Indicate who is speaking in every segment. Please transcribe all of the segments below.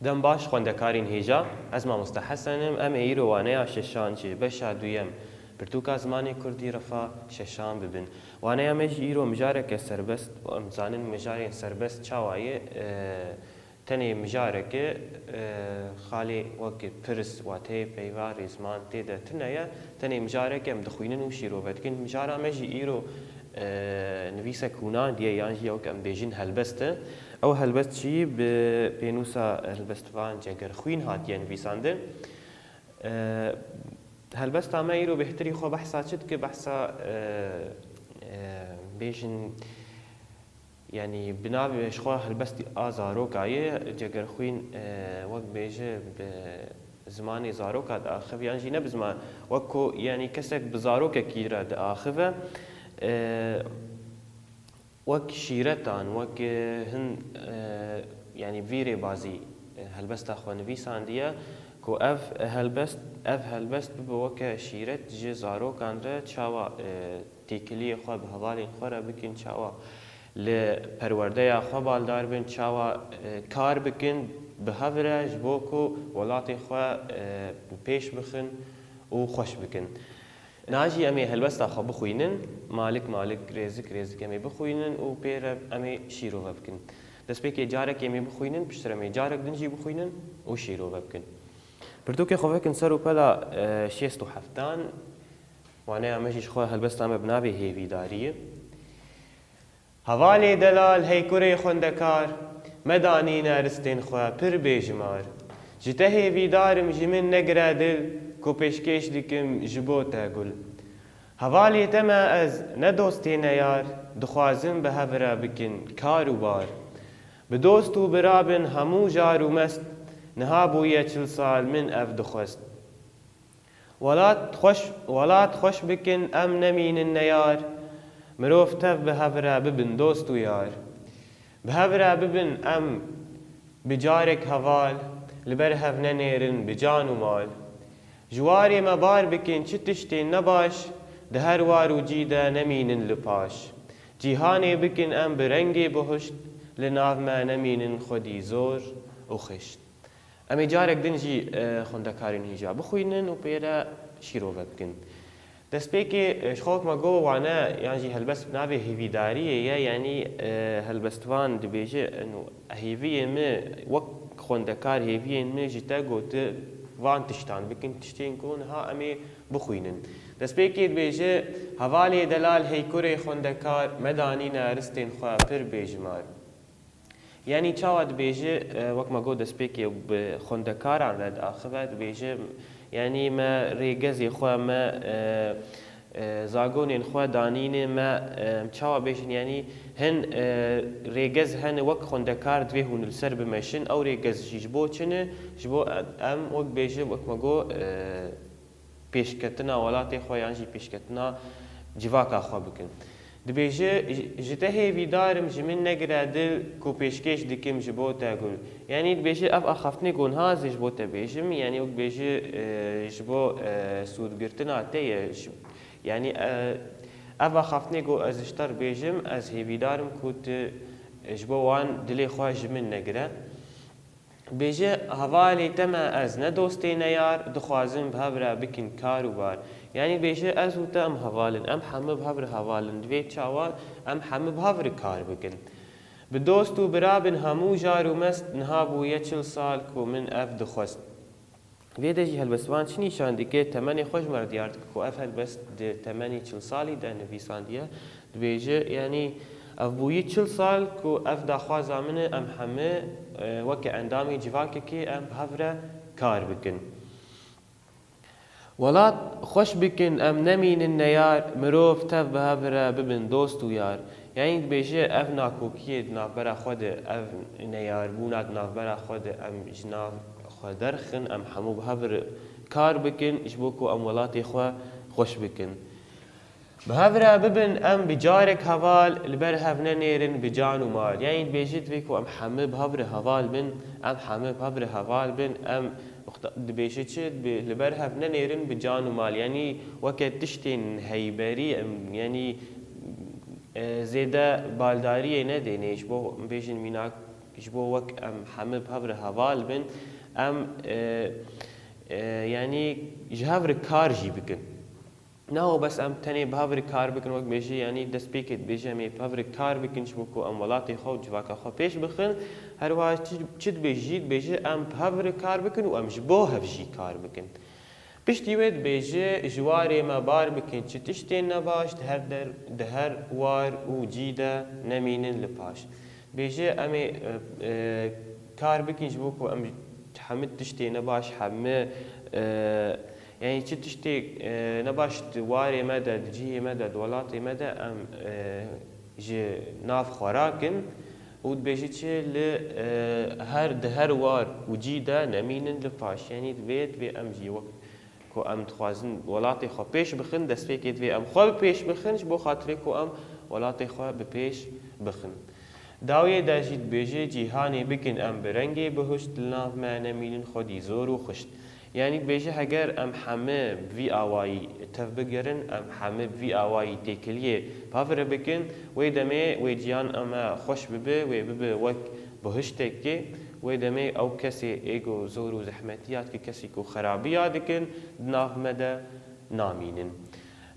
Speaker 1: دەم باش خوێندەکارین هێژا ئەس مامۆستا حەسەنم ئەم ئێیرۆ وانەیە شەشان جێ بەشا دوویەم پرتووکا زمانی کوردی ڕەفا شەشان ببن وانەیە مەژی ئیرۆ مژارێکە سەربەست ئەمزانن مژارێن سەربەست چاوایە تەنێ مژارێکە خاڵێ وەک پرس واتەیە پەیوا ڕێزمان تێدە تنەیە تەنێ مژارێکە ئەم دەخوێنن و شیرۆڤەتکن مژارە مەژی ئیرۆ نویسە کوونان دیە یانژی ئەو کەم بێژین هەلبەستە ئەو هەلبەست چی پێنووسە هەلبەستوان جێگەر خوین هاتیە نویساندن هەلبەست ئامە ئیرۆ بهتری خۆ بەحسا چت کە بەحسا بێژن یعنی بناوێش خۆ هەلبەستی ئازارۆکایە جێگەر خوین وەک بێژە زمانی زارۆکات ئاخف یانژی نە بزمان وەکۆ یعنی کەسێک بزارۆکێکیرە ئاخفە وەک شیرەتان وەک هەن ینی ڤیرێ بازی هەلبەستا خۆنویساندیە کۆ ئەف هەلبەست ببە وەکە شیرەت ژێ زارۆکانرە چاوە تێکلیە خۆ بە هەواڵین خۆرە بکەین چاوە لە پەروەردەیە خۆ باڵدار بن چاوە کار بکەن بە هەورە ji بۆ کۆ وڵاتی خۆ پێش بخن و خۆش بکەن ناژی ئەمێ هەلبەستا خۆ بخوێنن مالک رێزک ئەمێ بخوێنن و پێرە ئەمێ شیرۆڤە بکەن دەستپێکێ جارێک ئێمێ بخوێنن پشترەمێ جارێک دنجی بخوێنن و شیرۆڤە بکەن پرتوکێ خۆڤەکن سەر و پەلا شێست و هەفتان وانەیە ئەمەژیش خۆ هەلبەستامە بنابێ هێویداریە هەواڵێ دەلال هەی کوڕێ خوێندەکار مەدانینە ڕستێن خۆ پر بێژمار ji te hêvîdarim ji min negire dil ku pêşkêş dikim ji bo te gul hevalê te me ez ne dostê ne yar dixwazim bi hev re bikin kar û bar bi dost û birabin hemû jar û mest niha bûye çil sal min ev dixwest welat xweş bikin em nemînin ne yar mirov tev bi hev re bibin dost û yar bi hev re bibin em bi carek heval li ber hev nenêrin bi can û mal ji warê me bar bikin çi tiştên nebaş di her war û cî de nemînin li paş cîhanê bikin em bi rengê bihuşt li nav me nemînin xwedî zor û xişt em ê carek din jî xwendekarên hîja bixwînin û pêre şîrove bikin destpêkê ji xwe me got wane yan jî helbest navê hêvîdariyê ye yanî helbestvan dibêje hêviyên me wek xwendekar hêviyên me ji te gote van tiştan bikin tiştên ku niha em ê bixwînin destpêkê dibêje hevalê delal hey kurê xwendekar medanîne ristên xwe pir bêjimar yanî çawa dibêje wek me got destpêkê bi xwendekaran re diaxive dibêje yanî me rêgezê xwe me zagonên xwe danînê me çawa bêjin yanî hin rêgez hene wek xwendekar divê hûn li ser bimeşin ew rêgez jî ji bo çi ne ji bo em wek bêje wek me got pêşketina welatê xwe yan jî pêşketina civaka xwe bikin dibêje ji te hêvîdarim ji min negire dil ku pêşkêş dikim ji bo te gul yanî dibêje ev axaftinê gonha zê ji bo te bêjim yanî wek bêje ji bo sûdgirtina te ye yanî ev axaftinê got ez ji te re bêjim ez hêvîdarim ku tu ji bo wan dilê xwe ji min negire bêje hevalê te me ez ne dostê ne yar dixwazim bi hev re bikin kar û bar yanî bêje ez û te em hevalin em hemû bi hev re hevalin divê çawa em hemû bi hev re kar bikin bi dost û birabin hemû jar û mest niha bûye çil sal ku min ev dixwest vê de jî helbestvan çi nîşan dike temenê xwe ji me re diyar dike ku ev helbest di temenê çil salî de nivîsandiye dibêje yanî ev bûyî çil sal ku ev daxwaza min e em hemû weke endamê civakekê em bi hev re kar bikin welat xweş bikin em nemînin ne yar mirov tev bi hev re bibin dost û yar yanî dibêje ev nakokiyê di navbera xwe de ev neyarbûna di navbera xwe de em ji nav xwe derxin em hemû bi hev re kar bikin ji bo ku em welatê xwe xweş bikin bi hev re bibin em bi carek heval li ber hev nenêrin bi can û mal yanî dibêje divê ku em hemû bi hev re heval bin em hemû bi hev re heval bin em dibêje çi li ber hev nenêrin bi can û mal yanî weke tiştên heyberî em yanî zêde baldariyê nedêne ji bo bêjin mînak جبو وك ام حمب هفر هفال بن ام يعني جهفر كار جي بكن ناو بس ام تاني بهفر كار بكن وك بيجي يعني دست بيكت بيجي امي بهفر كار بكن شبكو ام ولاتي خو جواكا خو بيش بخن هر واج چد بيجي ام بهفر كار بكن و ام جبو هفجي كار بكن پشتی وید بیجه جواری ما بار بکن چه تشتین نباش دهر وار و جیده نمینن لپاش بیجه امی کار بکن جبو کو ام حمد تشتی نباش همه يعني چه تشتي نباش واري مدى جي مدى دولاتي مدى ام جي ناف خوراكن ود بيجي چه ل هر دهر وار وجيده نمينن لپاش يعني دويت في ام جي وقت کو ام تخوازن ولاتي خو پیش بخن دست فيكت في ام خو پیش بخنش بو خاطر کو ام ولاتي خو بپیش بخن داویه داجید بیجه جیهانی بکن ام برنگی بهشت لناف ما نمینن خودی زور و خشت يعني بيجي هجر ام حمه في اواي تف بگرن ام حمه في اواي تكليه بافر بكن ويدمي ويجيان اما خوش ببه ويبه وك بهشتك ويدمي او كسي ايجو زور و زحمتيات كسي كو خرابيات دكن ناف مدى نامينن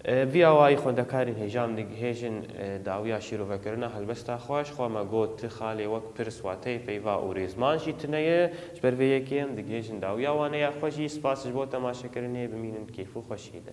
Speaker 1: في اواي خوندكارين هجام دگ هجن داويا شيرو فكرنا هلبستا خوش خو ما گوت خالي وك پرسواتي فيوا اوريزمان شي تنيه جبر في يكين دگ هجن داويا وانا يا خوشي سپاس بو تماشا کرنه بمينن كيفو خوشيده